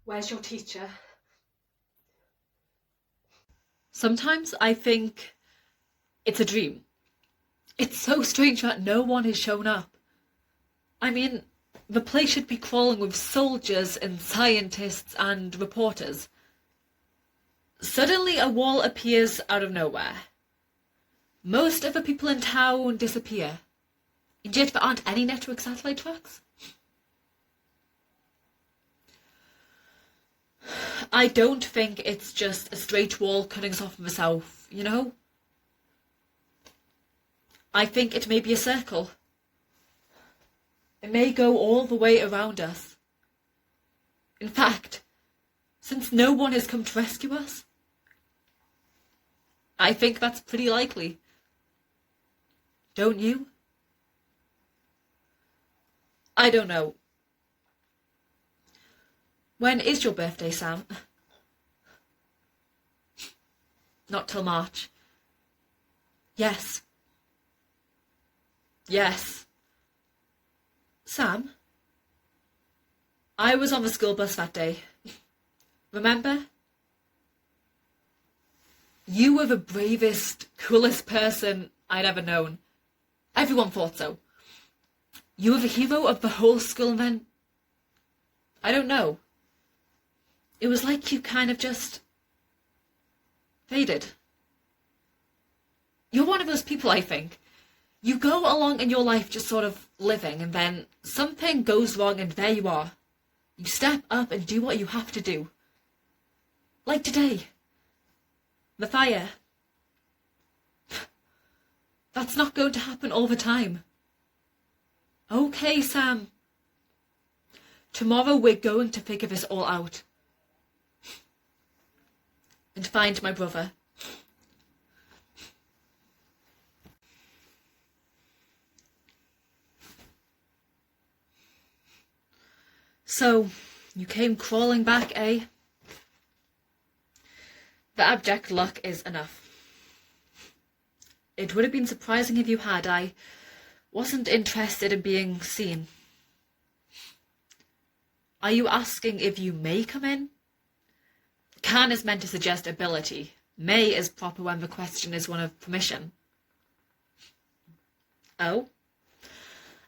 Where's your teacher? Sometimes I think it's a dream. It's so strange that no one has shown up. I mean, the place should be crawling with soldiers and scientists and reporters. Suddenly a wall appears out of nowhere. Most of the people in town disappear. And yet there aren't any network satellite tracks. I don't think it's just a straight wall cutting us off from the south, you know? I think it may be a circle. It may go all the way around us. In fact, since no one has come to rescue us, I think that's pretty likely. Don't you? I don't know. When is your birthday, Sam? Not till March. Yes. Yes. Sam? I was on the school bus that day. Remember? You were the bravest, coolest person I'd ever known. Everyone thought so. You were the hero of the whole school, and then... I don't know. It was like you kind of just... faded. You're one of those people, I think. You go along in your life just sort of living, and then something goes wrong and there you are. You step up and do what you have to do. Like today. The fire. That's not going to happen all the time. Okay, Sam. Tomorrow we're going to figure this all out. And find my brother. So, you came crawling back, eh? The abject luck is enough. It would have been surprising if you had. I wasn't interested in being seen. Are you asking if you may come in? Can is meant to suggest ability. May is proper when the question is one of permission. Oh?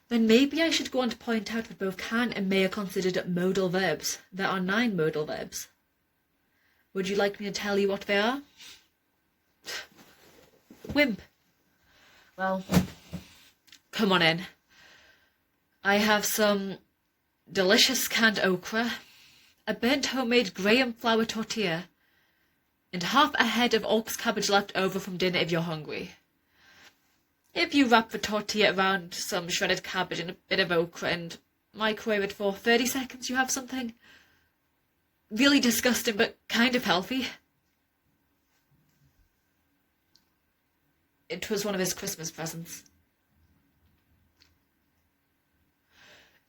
Then maybe I should go on to point out that both can and may are considered modal verbs. There are 9 modal verbs. Would you like me to tell you what they are? Wimp. Well, come on in. I have some delicious canned okra, a burnt homemade graham flour tortilla, and half a head of ox cabbage left over from dinner if you're hungry. If you wrap the tortilla around some shredded cabbage and a bit of okra and microwave it for 30 seconds, you have something really disgusting but kind of healthy. It was one of his Christmas presents.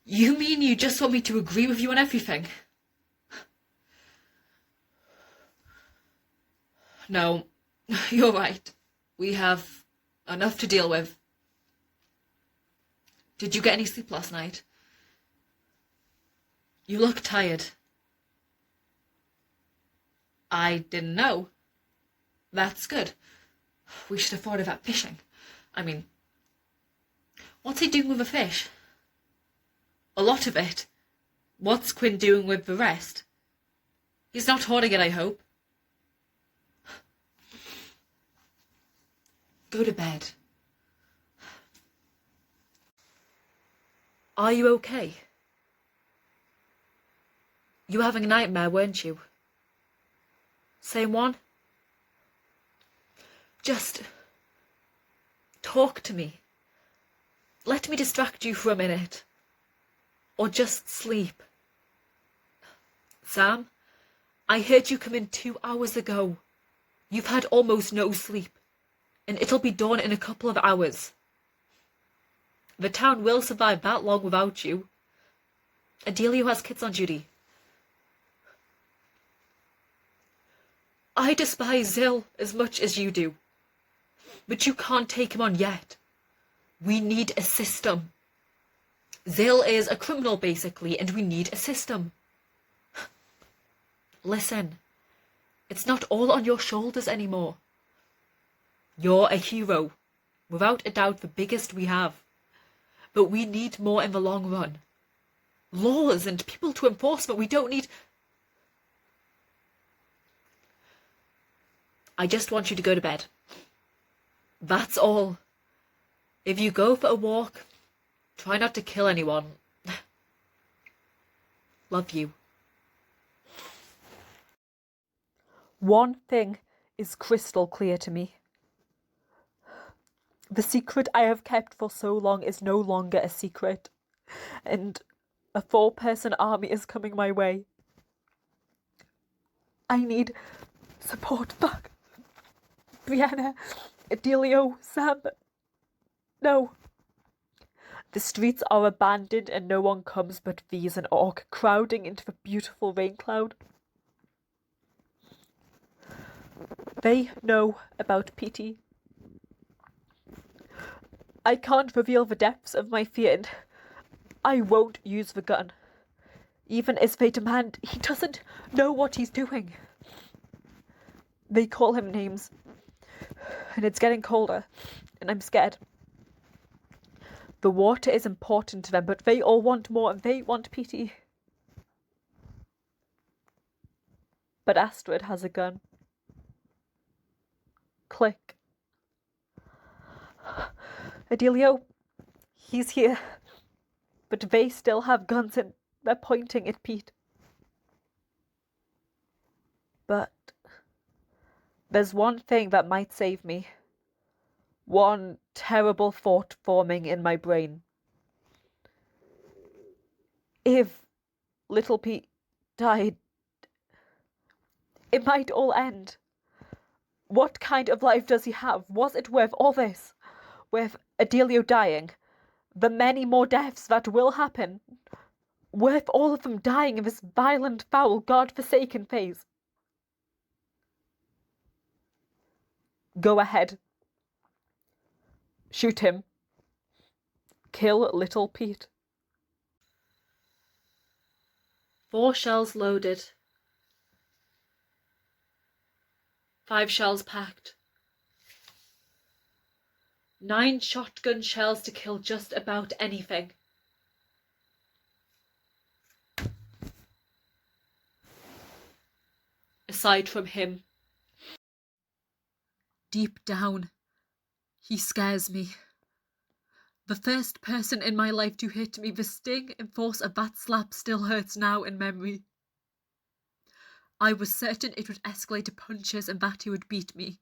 You mean you just want me to agree with you on everything? No, you're right. We have enough to deal with. Did you get any sleep last night? You look tired. I didn't know. That's good. We should have thought of that fishing. I mean, what's he doing with the fish? A lot of it. What's Quinn doing with the rest? He's not hoarding it, I hope. Go to bed. Are you okay? You were having a nightmare, weren't you? Same one? Just talk to me. Let me distract you for a minute. Or just sleep. Sam, I heard you come in 2 hours ago. You've had almost no sleep. And it'll be dawn in a couple of hours. The town will survive that long without you. Adelia has kids on duty. I despise Zill as much as you do. But you can't take him on yet. We need a system. Zill is a criminal, basically, and we need a system. Listen, it's not all on your shoulders anymore. You're a hero, without a doubt the biggest we have. But we need more in the long run. Laws and people to enforce them. We don't need... I just want you to go to bed. That's all. If you go for a walk, try not to kill anyone. Love you. One thing is crystal clear to me. The secret I have kept for so long is no longer a secret, and a 4-person army is coming my way. I need support back. Brianna, Adelio, Sam. No. The streets are abandoned and no one comes but these and Orc crowding into the beautiful rain cloud. They know about Petey. I can't reveal the depths of my fear, and I won't use the gun. Even as they demand, he doesn't know what he's doing. They call him names, and it's getting colder, and I'm scared. The water is important to them, but they all want more, and they want Petey. But Astrid has a gun. Click. Adelio, he's here. But they still have guns and they're pointing at Pete. But there's one thing that might save me. One terrible thought forming in my brain. If little Pete died, it might all end. What kind of life does he have? Was it worth all this? With Adelio dying, the many more deaths that will happen, worth all of them dying in this violent, foul, God-forsaken phase? Go ahead. Shoot him. Kill little Pete. 4 shells loaded. 5 shells packed. 9 shotgun shells to kill just about anything. Aside from him. Deep down, he scares me. The first person in my life to hit me, the sting and force of that slap still hurts now in memory. I was certain it would escalate to punches and that he would beat me,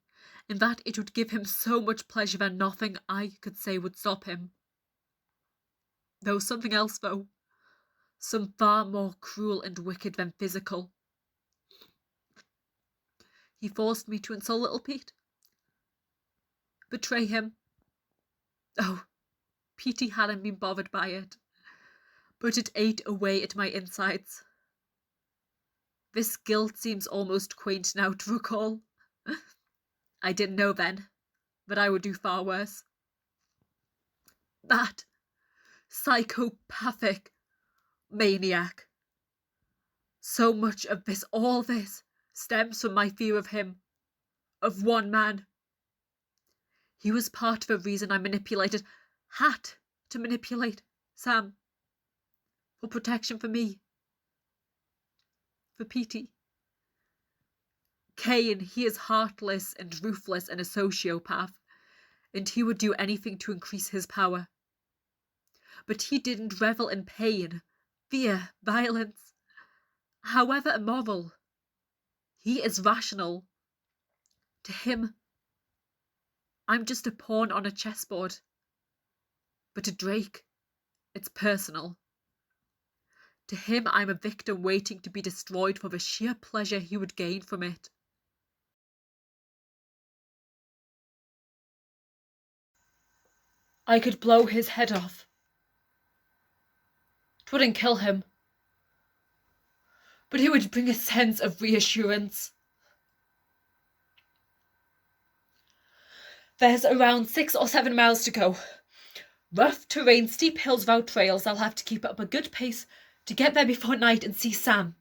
and that it would give him so much pleasure that nothing I could say would stop him. There was something else, though. Some far more cruel and wicked than physical. He forced me to insult little Pete. Betray him. Oh, Petey hadn't been bothered by it, but it ate away at my insides. This guilt seems almost quaint now to recall. I didn't know then, but I would do far worse. That psychopathic maniac. So much of this, all this, stems from my fear of him, of one man. He was part of the reason I had to manipulate Sam, for protection for me, for Petey. Cain, he is heartless and ruthless and a sociopath, and he would do anything to increase his power. But he didn't revel in pain, fear, violence, however immoral. He is rational. To him, I'm just a pawn on a chessboard. But to Drake, it's personal. To him, I'm a victim waiting to be destroyed for the sheer pleasure he would gain from it. I could blow his head off. It wouldn't kill him, but it would bring a sense of reassurance. There's around 6 or 7 miles to go. Rough terrain, steep hills without trails. I'll have to keep up a good pace to get there before night and see Sam.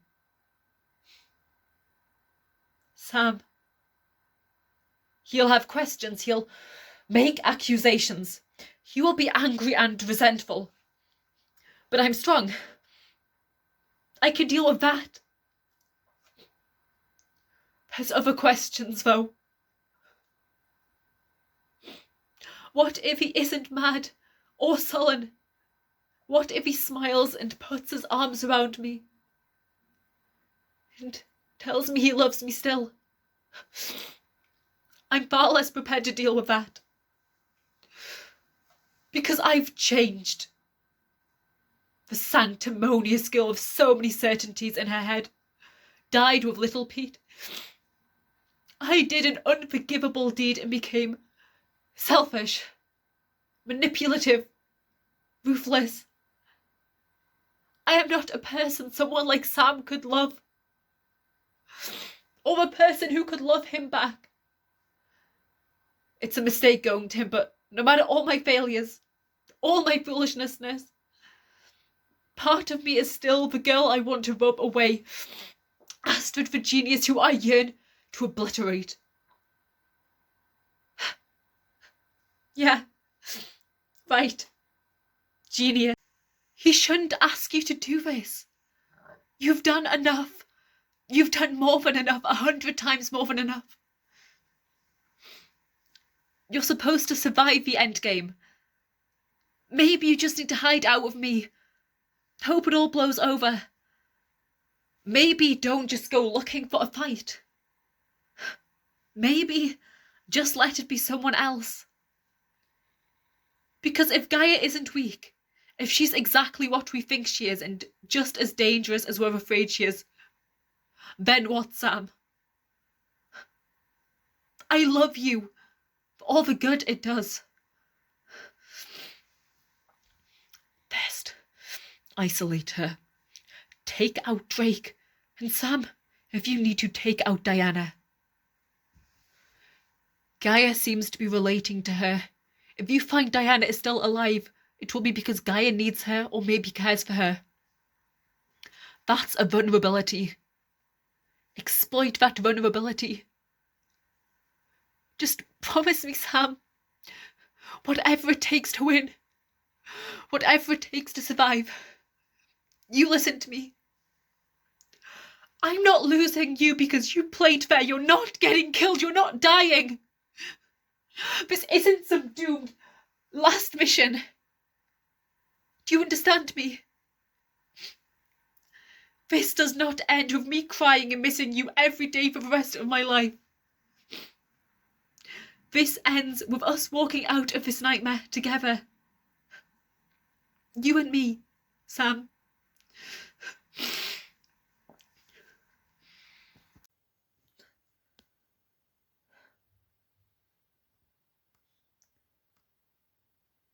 Sam. He'll have questions. He'll make accusations. He will be angry and resentful. But I'm strong. I can deal with that. There's other questions, though. What if he isn't mad or sullen? What if he smiles and puts his arms around me and tells me he loves me still? I'm far less prepared to deal with that. Because I've changed. The sanctimonious girl with so many certainties in her head died with little Pete. I did an unforgivable deed and became selfish, manipulative, ruthless. I am not a person someone like Sam could love, or a person who could love him back. It's a mistake going to him, but no matter all my failures, all my foolishness, part of me is still the girl I want to rub away. Astrid, the genius who I yearn to obliterate. Yeah, right. Genius. He shouldn't ask you to do this. You've done enough. You've done more than enough, 100 times more than enough. You're supposed to survive the endgame. Maybe you just need to hide out with me. Hope it all blows over. Maybe don't just go looking for a fight. Maybe just let it be someone else. Because if Gaia isn't weak, if she's exactly what we think she is and just as dangerous as we're afraid she is, then what, Sam? I love you for all the good it does. Best isolate her. Take out Drake. And Sam, if you need to, take out Diana. Gaia seems to be relating to her. If you find Diana is still alive, it will be because Gaia needs her or maybe cares for her. That's a vulnerability. Exploit that vulnerability. Just promise me, Sam. Whatever it takes to win. Whatever it takes to survive. You listen to me. I'm not losing you because you played fair. You're not getting killed. You're not dying. This isn't some doomed last mission. Do you understand me? This does not end with me crying and missing you every day for the rest of my life. This ends with us walking out of this nightmare together. You and me, Sam.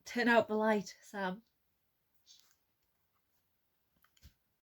Turn out the light, Sam.